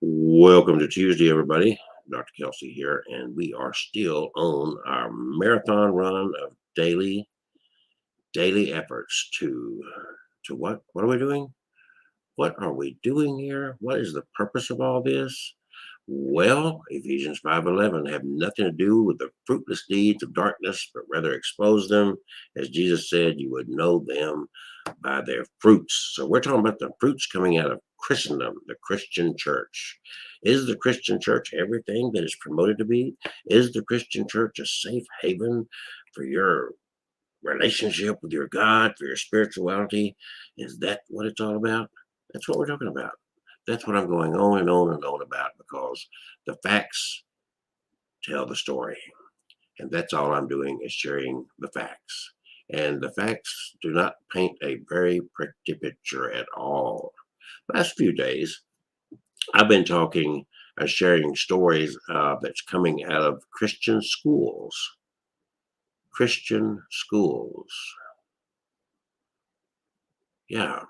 Welcome to Tuesday, everybody. Dr. Kelsey here, and we are still on our marathon run of daily efforts to what? What are we doing? What are we doing here? What is the purpose of all this? Well, Ephesians 5:11 have nothing to do with the fruitless deeds of darkness, but rather expose them. As Jesus said, you would know them by their fruits. So we're talking about the fruits coming out of Christendom, the Christian church. Is the Christian church everything that is promoted to be? Is the Christian church a safe haven for your relationship with your God, for your spirituality? Is that what it's all about? That's what we're talking about. That's what I'm going on and on and on about because the facts tell the story. And that's all I'm doing is sharing the facts. And the facts do not paint a very pretty picture at all. Last few days, I've been talking and sharing stories that's coming out of Christian schools. Christian schools. Yeah.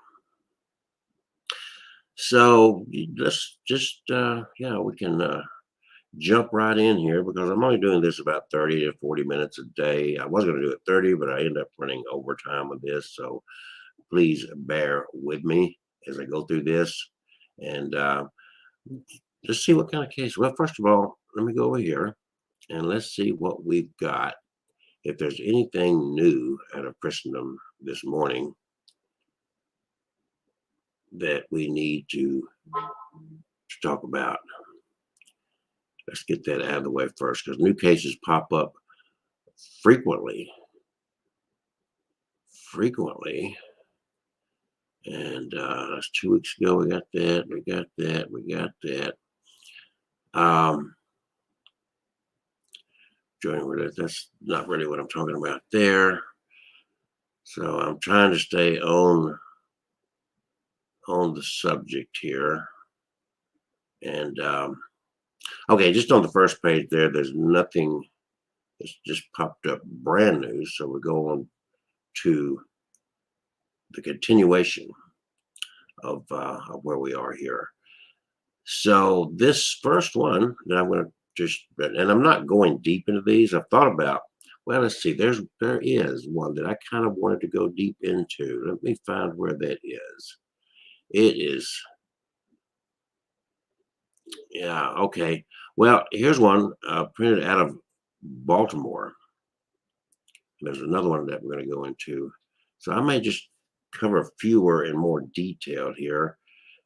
So let's just, we can jump right in here because I'm only doing this about 30 to 40 minutes a day. I was going to do it 30, but I end up running overtime with this. So please bear with me as I go through this and just see what kind of case. Well, first of all, let me go over here and let's see what we've got. If there's anything new out of Christendom this morning that we need to talk about, let's get that out of the way first because new cases pop up frequently. And that's 2 weeks ago. We got that. Um, that's not really what I'm talking about there. So I'm trying to stay on the subject here. And okay, just on the first page there's nothing that's just popped up brand new. So we go on to the continuation of where we are here. So this first one that I'm going to just, and I'm not going deep into these. I've thought about, well, let's see, there is one that I kind of wanted to go deep into. Let me find where that is. It is, yeah, okay. Well, here's one printed out of Baltimore. There's another one that we're going to go into. So I may just cover fewer and more detailed here.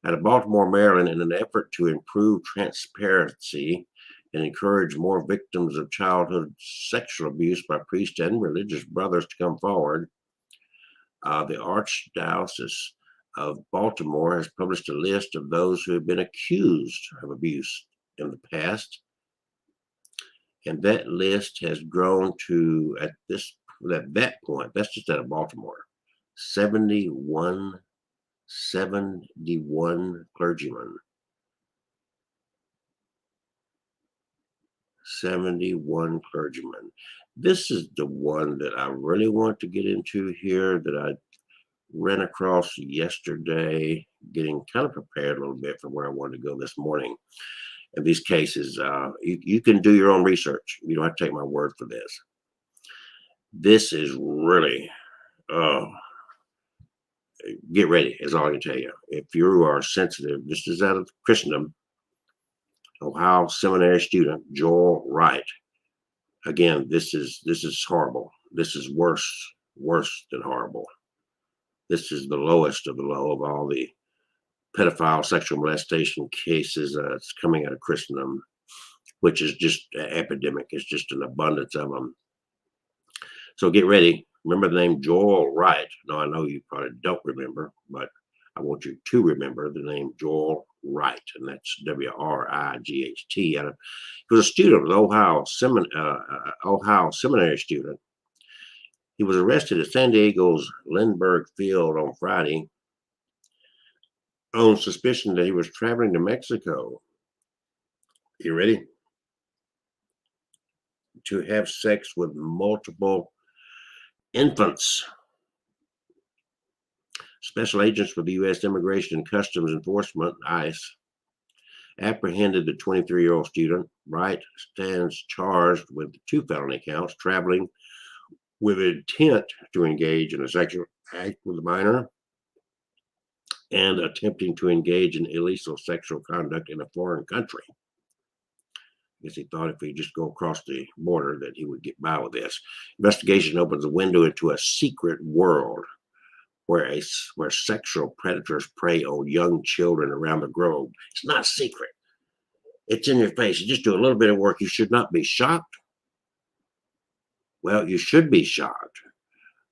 Out of Baltimore, Maryland, in an effort to improve transparency and encourage more victims of childhood sexual abuse by priests and religious brothers to come forward, the Archdiocese of Baltimore has published a list of those who have been accused of abuse in the past. And that list has grown to, at that point, that's just out of Baltimore, 71 clergymen. 71 clergymen. This is the one that I really want to get into here that I ran across yesterday, getting kind of prepared a little bit for where I wanted to go this morning. And these cases, you can do your own research. You don't have to take my word for this. This is really, get ready, is all I can tell you. If you are sensitive, this is out of Christendom, Ohio seminary student Joel Wright. Again, this is horrible. This is worse than horrible. This is the lowest of the low of all the pedophile sexual molestation cases that's coming out of Christendom, which is just an epidemic. It's just an abundance of them. So get ready. Remember the name Joel Wright. Now, I know you probably don't remember, but I want you to remember the name Joel Wright, and that's Wright. He was a student, an Ohio seminary student. He was arrested at San Diego's Lindbergh Field on Friday on suspicion that he was traveling to Mexico. You ready? To have sex with multiple infants. Special agents for the U.S. Immigration and Customs Enforcement, ICE, apprehended the 23-year-old student. Wright stands charged with 2 felony counts: traveling with intent to engage in a sexual act with a minor and attempting to engage in illegal sexual conduct in a foreign country. I guess he thought if he just go across the border that he would get by with this. Investigation opens a window into a secret world where sexual predators prey on young children around the globe. It's not secret. It's in your face. You just do a little bit of work. You should not be shocked. Well, you should be shocked,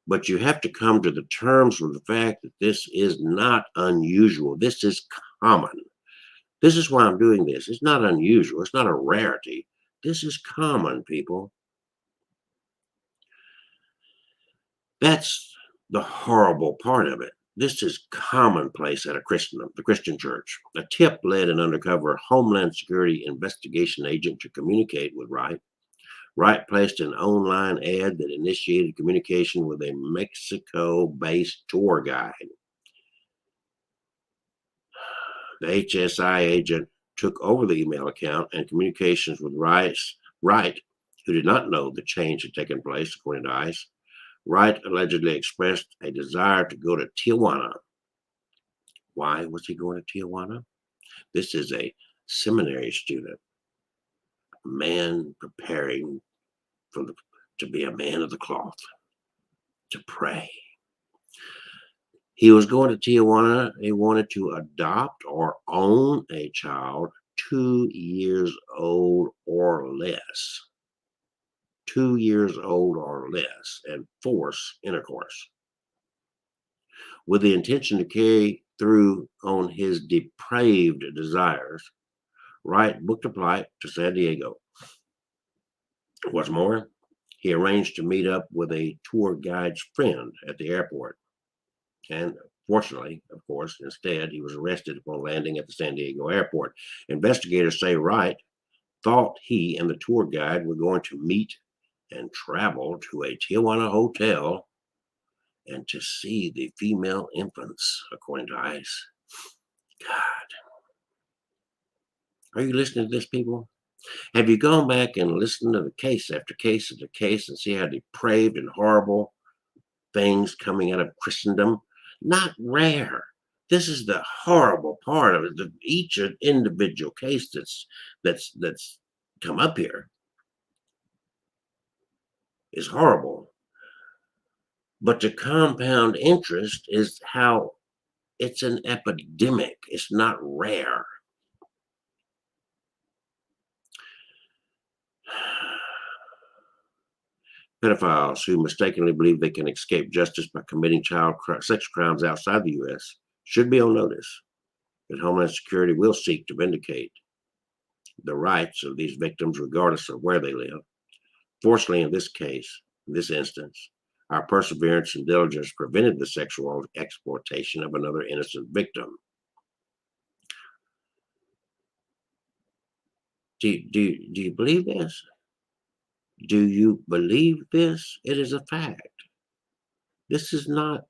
but you have to come to the terms with the fact that this is not unusual. This is common. This is why I'm doing this. It's not unusual. It's not a rarity. This is common, people. That's the horrible part of it. This is commonplace at a Christendom, the Christian church. A tip led an undercover Homeland Security investigation agent to communicate with Wright. Wright placed an online ad that initiated communication with a Mexico-based tour guide. The HSI agent took over the email account and communications with Wright, who did not know the change had taken place, according to ICE. Wright allegedly expressed a desire to go to Tijuana. Why was he going to Tijuana? This is a seminary student, a man preparing to be a man of the cloth, to pray. He was going to Tijuana. He wanted to adopt or own a child 2 years old or less. 2 years old or less, and force intercourse, with the intention to carry through on his depraved desires. Wright booked a flight to San Diego. What's more, he arranged to meet up with a tour guide's friend at the airport. And fortunately, of course, instead, he was arrested upon landing at the San Diego airport. Investigators say Wright thought he and the tour guide were going to meet and travel to a Tijuana hotel and to see the female infants, according to ICE. God. Are you listening to this, people? Have you gone back and listened to the case after case after case and see how depraved and horrible things coming out of Christendom? Not rare. This is the horrible part of it. Each individual case that's come up here is horrible. But the compound interest is how it's an epidemic. It's not rare. Pedophiles who mistakenly believe they can escape justice by committing sex crimes outside the U.S. should be on notice that Homeland Security will seek to vindicate the rights of these victims regardless of where they live. Fortunately, in this instance, our perseverance and diligence prevented the sexual exploitation of another innocent victim. Do you believe this? Do you believe this? It is a fact. This is not,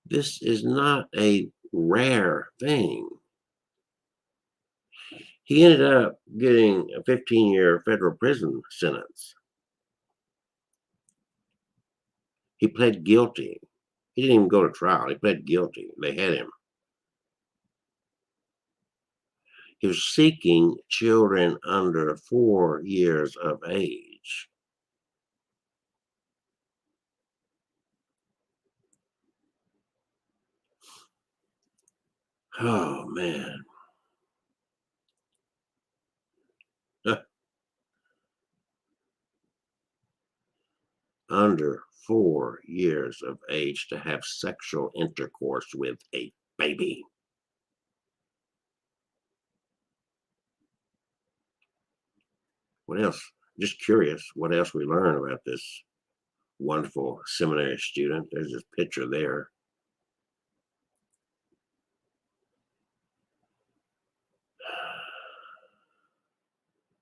this is not a rare thing. He ended up getting a 15-year federal prison sentence. He pled guilty. He didn't even go to trial. He pled guilty. They had him. He was seeking children under 4 years of age. Oh, man. Under 4 years of age to have sexual intercourse with a baby. What else? Just curious what else we learn about this wonderful seminary student. There's this picture there.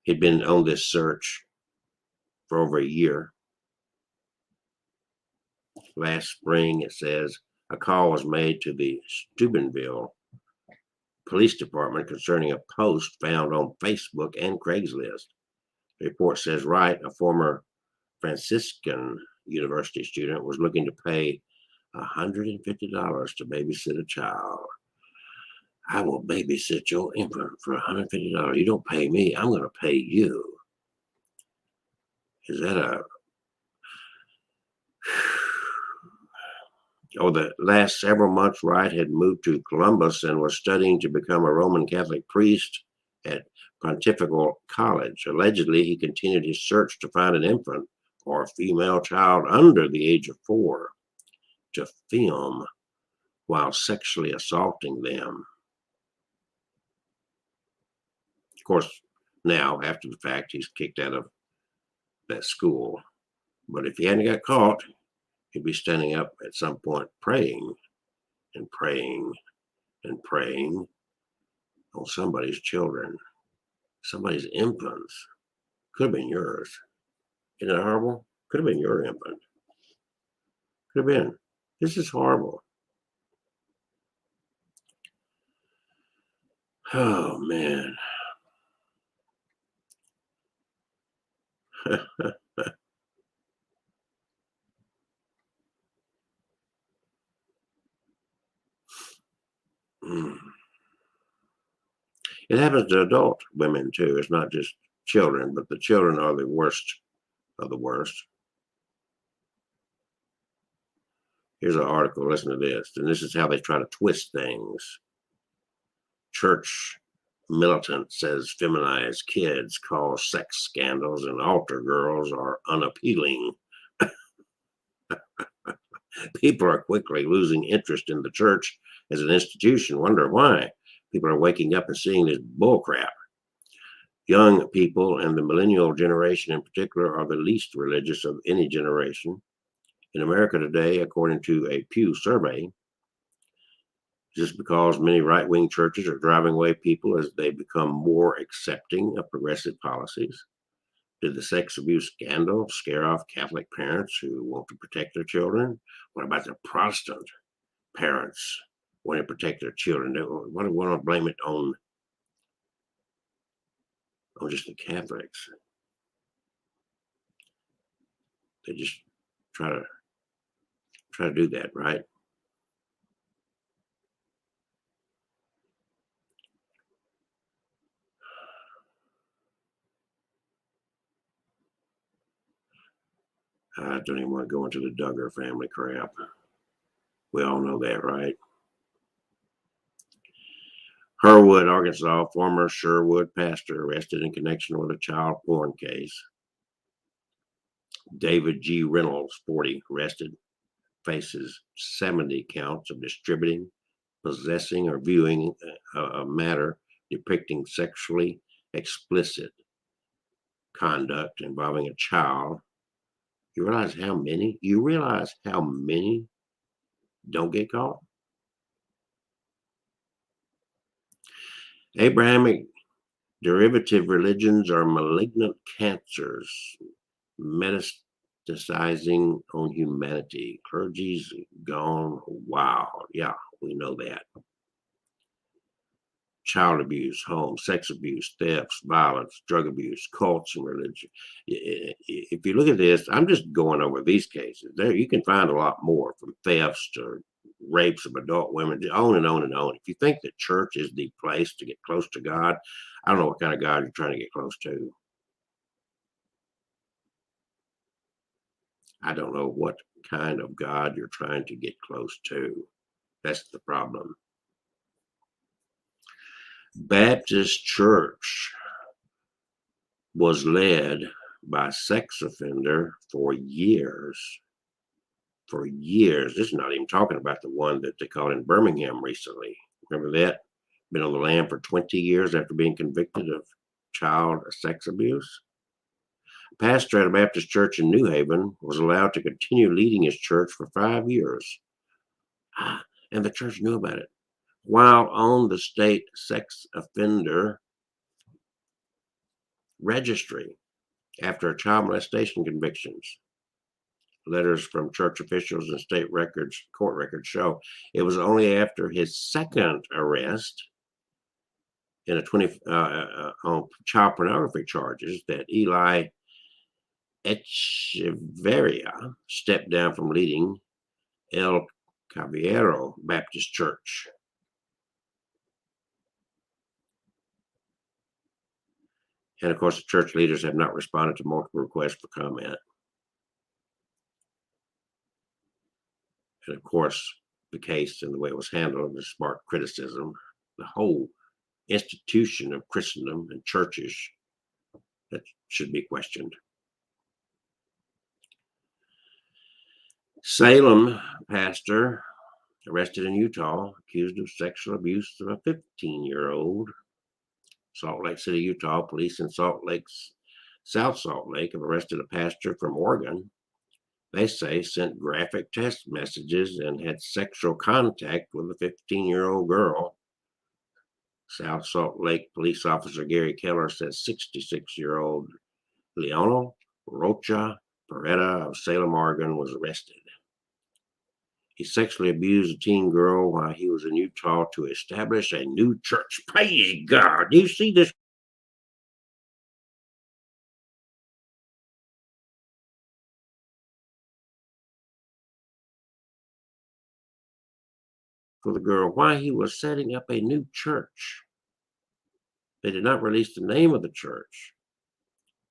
He'd been on this search for over a year. Last spring, it says, A call was made to the Steubenville Police Department concerning a post found on Facebook and Craigslist. The report says Wright, a former Franciscan University student, was looking to pay $150 to babysit a child. I will babysit your infant for $150. You don't pay me, I'm going to pay you. Is that a... the last several months, Wright had moved to Columbus and was studying to become a Roman Catholic priest at Pontifical College. Allegedly, he continued his search to find an infant or a female child under the age of 4 to film while sexually assaulting them. Of course, now, after the fact, he's kicked out of that school. But if he hadn't got caught, he'd be standing up at some point praying and praying and praying on somebody's children, somebody's infants. Could have been yours. Isn't that horrible? Could have been your infant. Could have been. This is horrible. Oh, man. It happens to adult women too. It's not just children, but the children are the worst of the worst. Here's an article. Listen to this. And this is how they try to twist things. Church militant says feminized kids cause sex scandals and altar girls are unappealing. People are quickly losing interest in the church as an institution. Wonder why. People are waking up and seeing this bullcrap. Young people and the millennial generation in particular are the least religious of any generation. In America today, according to a Pew survey, just because many right-wing churches are driving away people as they become more accepting of progressive policies. Did the sex abuse scandal scare off Catholic parents who want to protect their children? What about the Protestant parents wanting to protect their children? What do we want to blame it on just the Catholics? They just try to do that, right? I don't even want to go into the Duggar family crap. We all know that, right? Herwood, Arkansas, former Sherwood pastor arrested in connection with a child porn case. David G. Reynolds, 40, arrested, faces 70 counts of distributing, possessing, or viewing a matter depicting sexually explicit conduct involving a child. You realize how many? Don't get caught? Abrahamic derivative religions are malignant cancers metastasizing on humanity. Clergy's gone wild. Yeah, we know that. Child abuse, home, sex abuse, thefts, violence, drug abuse, cults, and religion. If you look at this, I'm just going over these cases. There, you can find a lot more, from thefts to rapes of adult women, on and on and on. If you think that church is the place to get close to God, I don't know what kind of God you're trying to get close to. I don't know what kind of God you're trying to get close to. That's the problem. Baptist church was led by a sex offender for years. For years. This is not even talking about the one that they caught in Birmingham recently. Remember that? Been on the lam for 20 years after being convicted of child sex abuse. A pastor at a Baptist church in New Haven was allowed to continue leading his church for 5 years. And the church knew about it, while on the state sex offender registry after child molestation convictions. Letters from church officials and state records, court records show it was only after his second arrest in on child pornography charges that Eli Echeverria stepped down from leading El Caballero Baptist Church. And of course, the church leaders have not responded to multiple requests for comment. And of course, the case and the way it was handled has sparked criticism. The whole institution of Christendom and churches that should be questioned. Salem pastor arrested in Utah, accused of sexual abuse of a 15-year-old. Salt Lake City, Utah, police in South Salt Lake have arrested a pastor from Oregon. They say sent graphic text messages and had sexual contact with a 15-year-old girl. South Salt Lake police officer Gary Keller says 66-year-old Leona Rocha Peretta of Salem, Oregon was arrested. He sexually abused a teen girl while he was in Utah to establish a new church. Praise God. Do you see this? For the girl, why he was setting up a new church. They did not release the name of the church,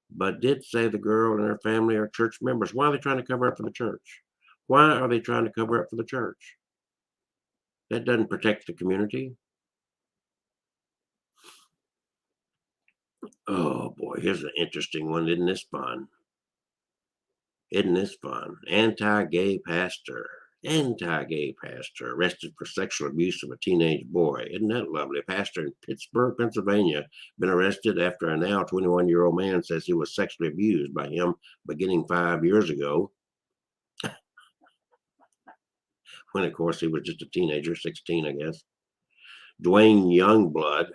but did say the girl and her family are church members. Why are they trying to cover up for the church? Why are they trying to cover up for the church? That doesn't protect the community. Oh boy, here's an interesting one. Isn't this fun? Isn't this fun? Anti-gay pastor arrested for sexual abuse of a teenage boy. Isn't that lovely? A pastor in Pittsburgh, Pennsylvania, been arrested after a now 21-year-old man says he was sexually abused by him beginning 5 years ago, when of course he was just a teenager, 16, I guess. Dwayne Youngblood,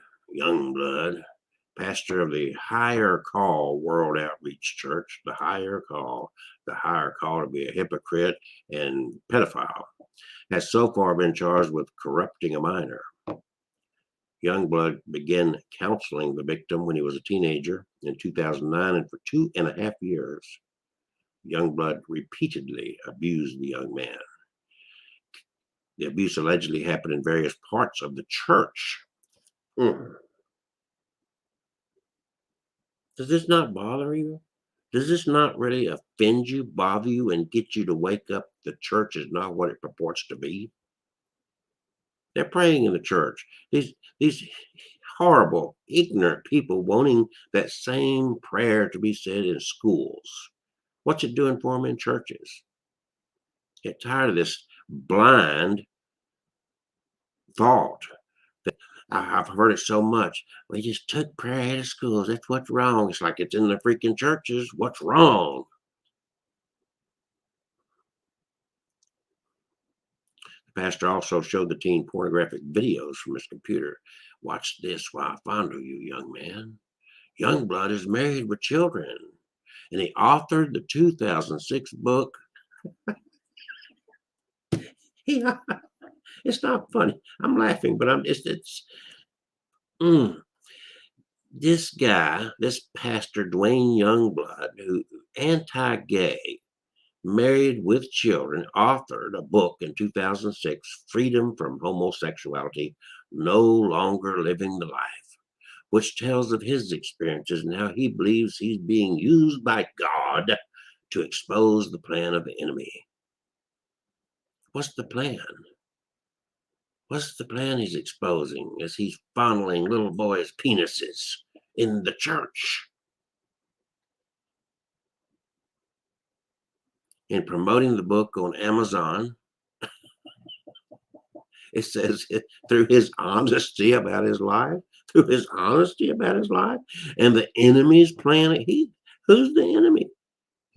pastor of the Higher Call World Outreach Church, the Higher Call to be a hypocrite and pedophile, has so far been charged with corrupting a minor. Youngblood began counseling the victim when he was a teenager in 2009, and for 2.5 years, Youngblood repeatedly abused the young man. The abuse allegedly happened in various parts of the church. Does this not bother you? Does this not really offend you, bother you, and get you to wake up? The church is not what it purports to be. They're praying in the church. These horrible, ignorant people wanting that same prayer to be said in schools. What's it doing for them in churches? Get tired of this blind thought. I've heard it so much. We just took prayer out of schools. That's what's wrong. It's like it's in the freaking churches. What's wrong? The pastor also showed the teen pornographic videos from his computer. Watch this while I fondle you, young man. Youngblood is married with children, and he authored the 2006 book. It's not funny. I'm laughing, but this guy, this pastor, Dwayne Youngblood, who anti-gay, married with children, authored a book in 2006, Freedom from Homosexuality, No Longer Living the Life, which tells of his experiences and how he believes he's being used by God to expose the plan of the enemy. What's the plan? What's the plan he's exposing as he's fondling little boys' penises in the church? In promoting the book on Amazon, it says through his honesty about his life, and the enemy's plan. Who's the enemy?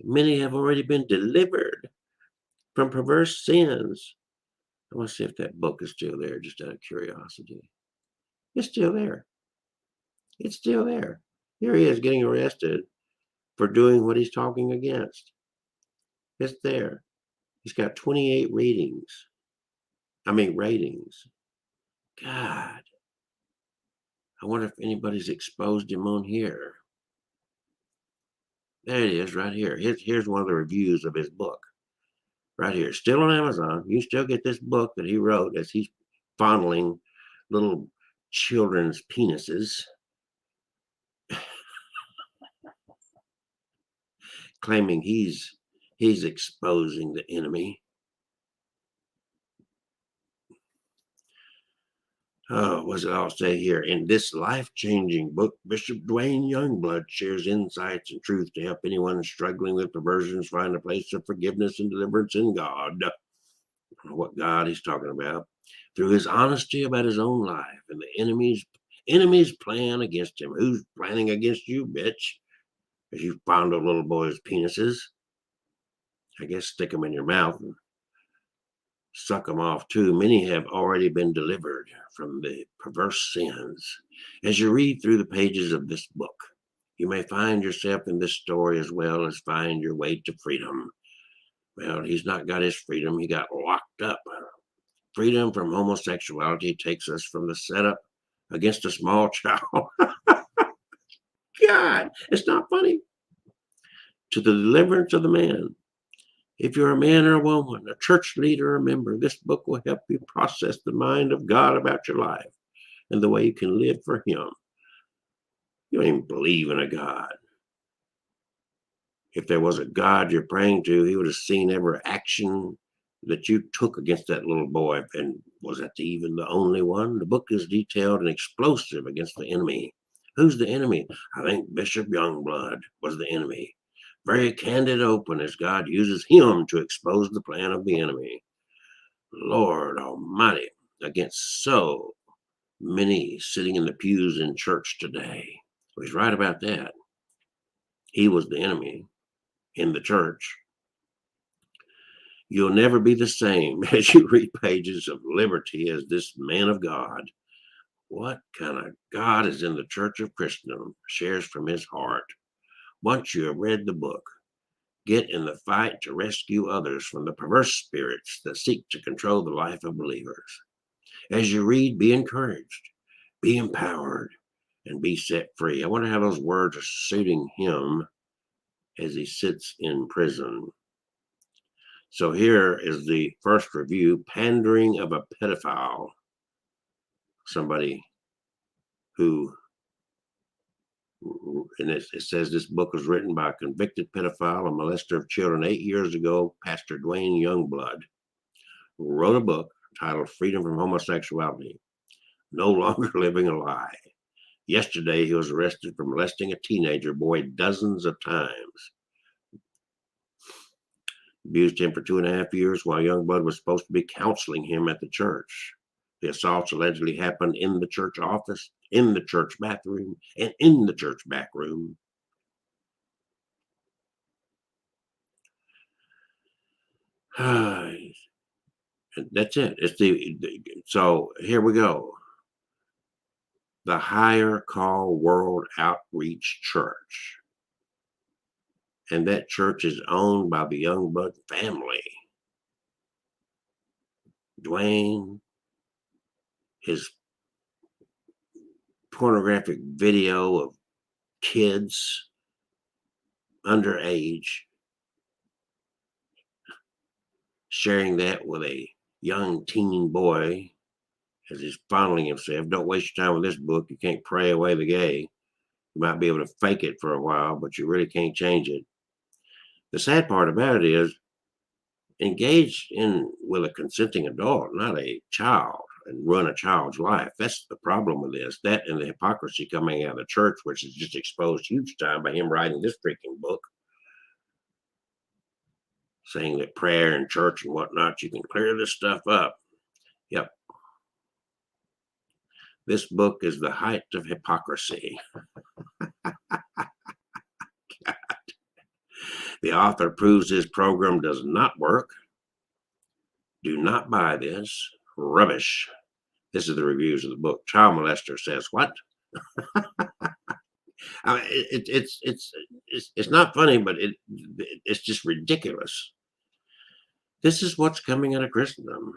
Many have already been delivered from perverse sins. I want to see if that book is still there, just out of curiosity. It's still there. It's still there. Here he is getting arrested for doing what he's talking against. It's there. He's got 28 ratings. God, I wonder if anybody's exposed him on here. There it is, right here. Here's one of the reviews of his book. Right here, still on Amazon. You still get this book that he wrote as he's fondling little children's penises, claiming he's exposing the enemy. Oh, what's it all say here? In this life-changing book, Bishop Dwayne Youngblood shares insights and truth to help anyone struggling with perversions find a place of forgiveness and deliverance in God. I don't know what God he's talking about. Through his honesty about his own life and the enemy's plan against him. Who's planning against you, bitch? As you fondle little boys' penises. I guess stick them in your mouth and suck them off too. Many have already been delivered from the perverse sins. As you read through the pages of this book, you may find yourself in this story as well as find your way to freedom. Well, he's not got his freedom. He got locked up. Freedom from homosexuality takes us from the setup against a small child. God, it's not funny. To the deliverance of the man. If you're a man or a woman, a church leader or a member, this book will help you process the mind of God about your life and the way you can live for him. You don't even believe in a God. If there was a God you're praying to, he would have seen every action that you took against that little boy. And was that even the only one? The book is detailed and explosive against the enemy. Who's the enemy? I think Bishop Youngblood was the enemy. Very candid, open as God uses him to expose the plan of the enemy. Lord Almighty, against so many sitting in the pews in church today. Well, he's right about that. He was the enemy in the church. You'll never be the same as you read pages of liberty as this man of God. What kind of God is in the Church of Christendom? Shares from his heart. Once you have read the book, get in the fight to rescue others from the perverse spirits that seek to control the life of believers. As you read, be encouraged, be empowered, and be set free. I wonder how those words are suiting him as he sits in prison. So here is the first review, Pandering of a Pedophile. Somebody who, and it says this book was written by a convicted pedophile, a molester of children 8 years ago, Pastor Dwayne Youngblood, who wrote a book titled Freedom from Homosexuality, No Longer Living a Lie. Yesterday, he was arrested for molesting a teenager boy dozens of times. Abused him for 2.5 years while Youngblood was supposed to be counseling him at the church. The assaults allegedly happened in the church office, in the church bathroom, and in the church back room. That's it. So here we go. The Higher Call World Outreach Church. And that church is owned by the Youngblood family. Dwayne, his pornographic video of kids underage, sharing that with a young teen boy as he's fondling himself. Don't waste your time with this book. You can't pray away the gay. You might be able to fake it for a while, but you really can't change it. The sad part about it is engage in with a consenting adult, not a child, and run a child's life. That's the problem with this. That and the hypocrisy coming out of the church, which is just exposed huge time by him writing this freaking book, saying that prayer and church and whatnot, you can clear this stuff up. Yep. This book is the height of hypocrisy. The author proves his program does not work. Do not buy this. Rubbish. This is the reviews of the book. Child molester says what? I mean, it's not funny, but it's just ridiculous. This is what's coming out of Christendom.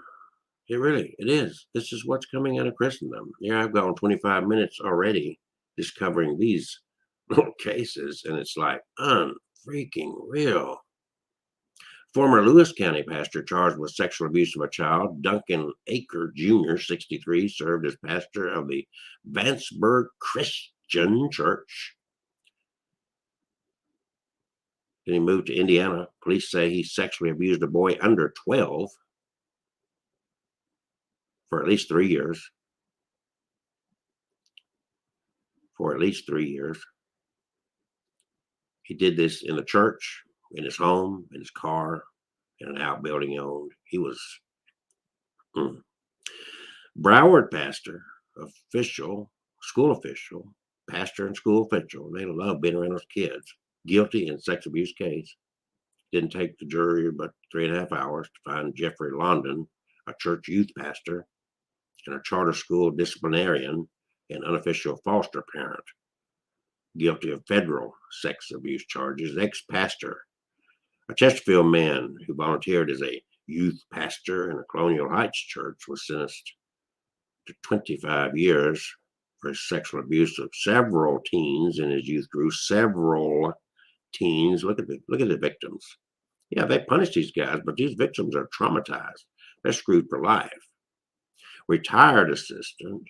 It is. This is what's coming out of Christendom. Here I've gone 25 minutes already just covering these little cases, and it's like unfreaking real. Former Lewis County pastor charged with sexual abuse of a child, Duncan Aker Jr., 63, served as pastor of the Vanceburg Christian Church. Then he moved to Indiana. Police say he sexually abused a boy under 12 for at least 3 years. For at least 3 years. He did this in the church, in his home, in his car, in an outbuilding he owned. He was Broward pastor, school official, pastor and school official. They love being around those kids. Guilty in sex abuse case. Didn't take the jury but 3.5 hours to find Jeffrey London, a church youth pastor and a charter school disciplinarian and unofficial foster parent, guilty of federal sex abuse charges. Ex-pastor, a Chesterfield man who volunteered as a youth pastor in a Colonial Heights church, was sentenced to 25 years for his sexual abuse of several teens in his youth group. Several teens. Look at the victims. Yeah, they punish these guys, but these victims are traumatized. They're screwed for life. Retired assistant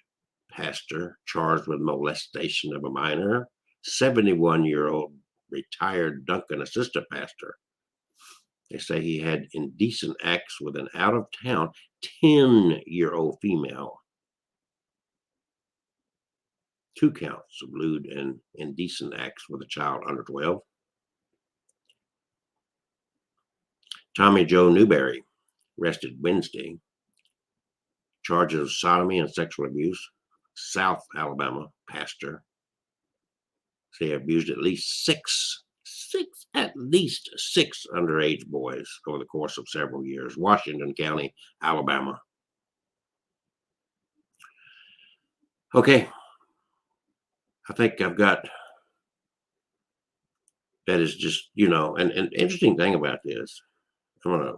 pastor charged with molestation of a minor. 71-year-old retired Duncan assistant pastor. They say he had indecent acts with an out-of-town 10-year-old female. 2 counts of lewd and indecent acts with a child under 12. Tommy Joe Newberry, arrested Wednesday. Charges of sodomy and sexual abuse. South Alabama pastor. They abused at least six underage boys over the course of several years. Washington County, Alabama. Okay. I think I've got, that is just, an interesting thing about this. I'm going to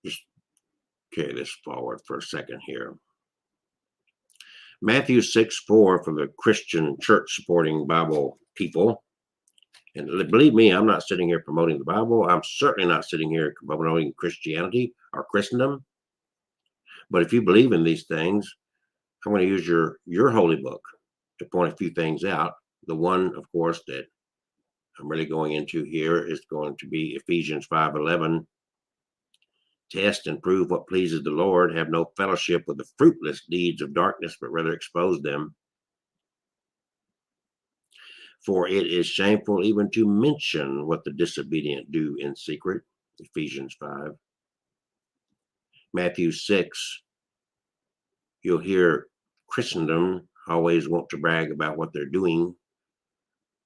just carry this forward for a second here. Matthew 6:4 for the Christian church supporting Bible people. And believe me, I'm not sitting here promoting the Bible. I'm certainly not sitting here promoting Christianity or Christendom. But if you believe in these things, I'm going to use your holy book to point a few things out. The one, of course, that I'm really going into here is going to be Ephesians 5:11. Test and prove what pleases the Lord. Have no fellowship with the fruitless deeds of darkness, but rather expose them. For it is shameful even to mention what the disobedient do in secret. Ephesians 5. Matthew 6. You'll hear Christendom always want to brag about what they're doing,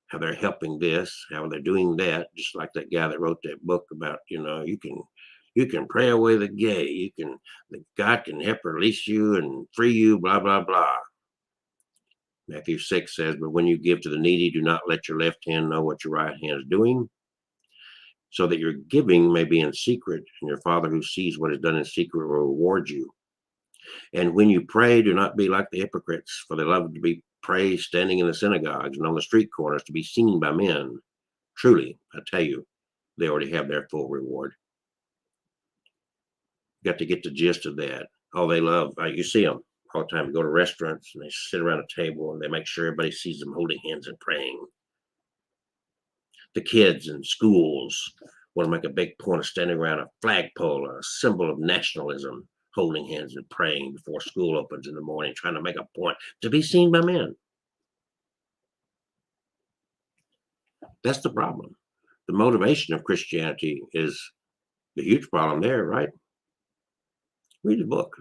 how they're helping this, how they're doing that, just like that guy that wrote that book about, you can pray away the gay, God can help release you and free you, blah, blah, blah. Matthew 6 says, but when you give to the needy, do not let your left hand know what your right hand is doing, so that your giving may be in secret, and your Father who sees what is done in secret will reward you. And when you pray, do not be like the hypocrites, for they love to be praised standing in the synagogues and on the street corners to be seen by men. Truly, I tell you, they already have their full reward. Got to get the gist of that. Oh, they love, you see them all the time. Go to restaurants and they sit around a table and they make sure everybody sees them holding hands and praying. The kids in schools want to make a big point of standing around a flagpole, a symbol of nationalism, holding hands and praying before school opens in the morning, trying to make a point to be seen by men. That's the problem. The motivation of Christianity is the huge problem there, right? Read the book.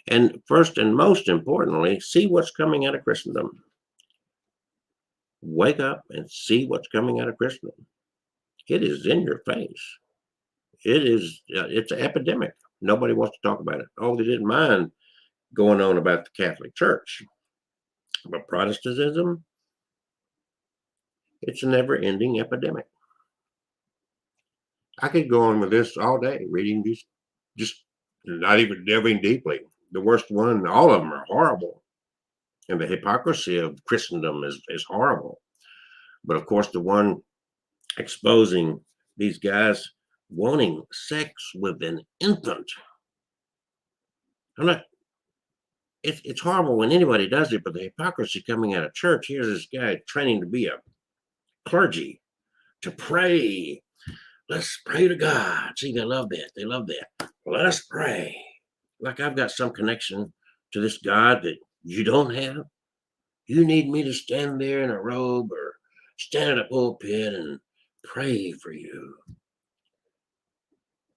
And first and most importantly, see what's coming out of Christendom. Wake up and see what's coming out of Christendom. It is in your face. It's an epidemic. Nobody wants to talk about it. Oh, they didn't mind going on about the Catholic Church. But Protestantism, it's a never-ending epidemic. I could go on with this all day, reading these, just not even delving deeply. The worst one, all of them are horrible. And the hypocrisy of Christendom is horrible. But of course, the one exposing these guys wanting sex with an infant. I'm not, it's horrible when anybody does it, but the hypocrisy coming out of church. Here's this guy training to be a clergy, to pray. Let's pray to God. See, they love that. They love that. Let us pray. Like I've got some connection to this God that you don't have. You need me to stand there in a robe or stand in a pulpit and pray for you.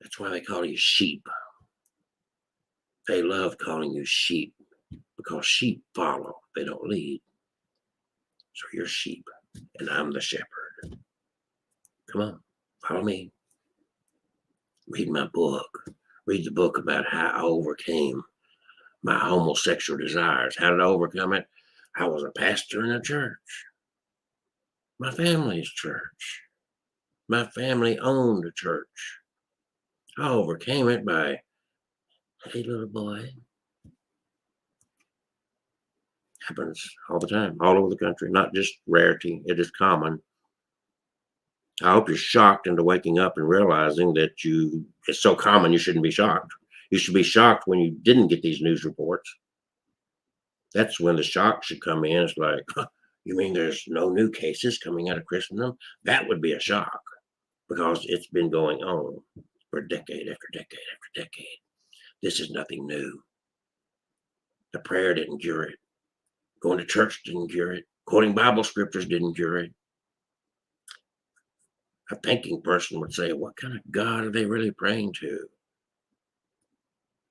That's why they call you sheep. They love calling you sheep because sheep follow, they don't lead. So you're sheep and I'm the shepherd. Come on, follow me. Read my book. Read the book about how I overcame my homosexual desires. How did I overcome it? I was a pastor in a church. My family's church. My family owned a church. I overcame it by, hey, little boy. Happens all the time, all over the country, not just rarity. It is common. I hope you're shocked into waking up and realizing that it's so common you shouldn't be shocked. You should be shocked when you didn't get these news reports. That's when the shock should come in. It's like, huh, you mean there's no new cases coming out of Christendom? That would be a shock because it's been going on for decade after decade after decade. This is nothing new. The prayer didn't cure it. Going to church didn't cure it. Quoting Bible scriptures didn't cure it. A thinking person would say, what kind of God are they really praying to?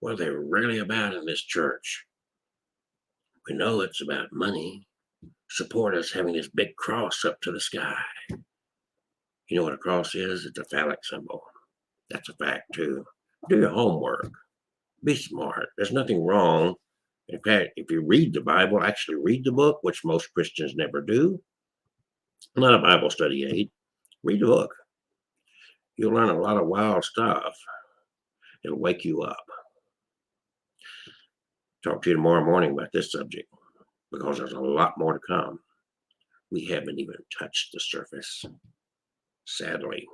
What are they really about in this church? We know it's about money. Support us having this big cross up to the sky. You know what a cross is? It's a phallic symbol. That's a fact too. Do your homework. Be smart. There's nothing wrong. In fact, if you read the Bible, actually read the book, which most Christians never do. Not a Bible study aid. Read the book. You'll learn a lot of wild stuff. It'll wake you up. Talk to you tomorrow morning about this subject because there's a lot more to come. We haven't even touched the surface, sadly.